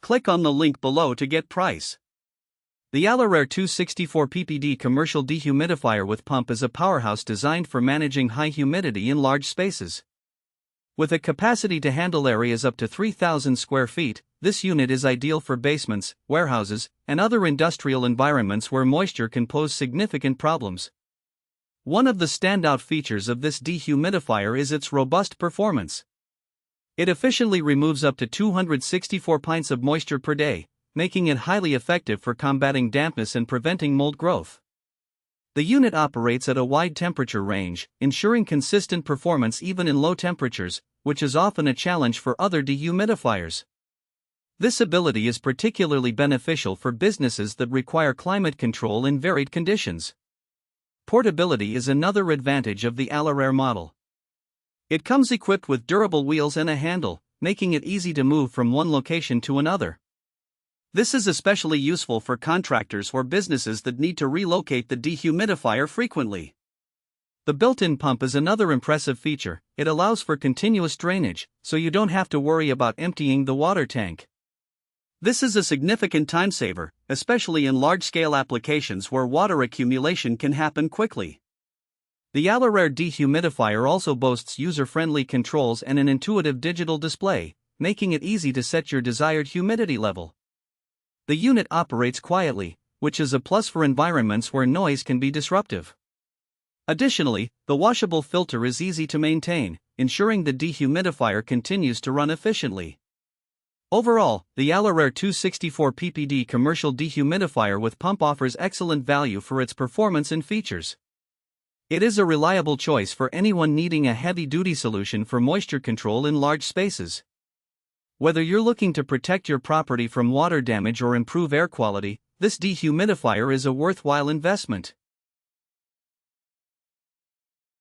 Click on the link below to get price. The Alorair 264 PPD Commercial Dehumidifier with Pump is a powerhouse designed for managing high humidity in large spaces. With a capacity to handle areas up to 3,000 square feet, this unit is ideal for basements, warehouses, and other industrial environments where moisture can pose significant problems. One of the standout features of this dehumidifier is its robust performance. It efficiently removes up to 264 pints of moisture per day, making it highly effective for combating dampness and preventing mold growth. The unit operates at a wide temperature range, ensuring consistent performance even in low temperatures, which is often a challenge for other dehumidifiers. This ability is particularly beneficial for businesses that require climate control in varied conditions. Portability is another advantage of the Alorair model. It comes equipped with durable wheels and a handle, making it easy to move from one location to another. This is especially useful for contractors or businesses that need to relocate the dehumidifier frequently. The built-in pump is another impressive feature. It allows for continuous drainage, so you don't have to worry about emptying the water tank. This is a significant time saver, especially in large-scale applications where water accumulation can happen quickly. The Alorair dehumidifier also boasts user-friendly controls and an intuitive digital display, making it easy to set your desired humidity level. The unit operates quietly, which is a plus for environments where noise can be disruptive. Additionally, the washable filter is easy to maintain, ensuring the dehumidifier continues to run efficiently. Overall, the Alorair 264 PPD Commercial Dehumidifier with Pump offers excellent value for its performance and features. It is a reliable choice for anyone needing a heavy-duty solution for moisture control in large spaces. Whether you're looking to protect your property from water damage or improve air quality, this dehumidifier is a worthwhile investment.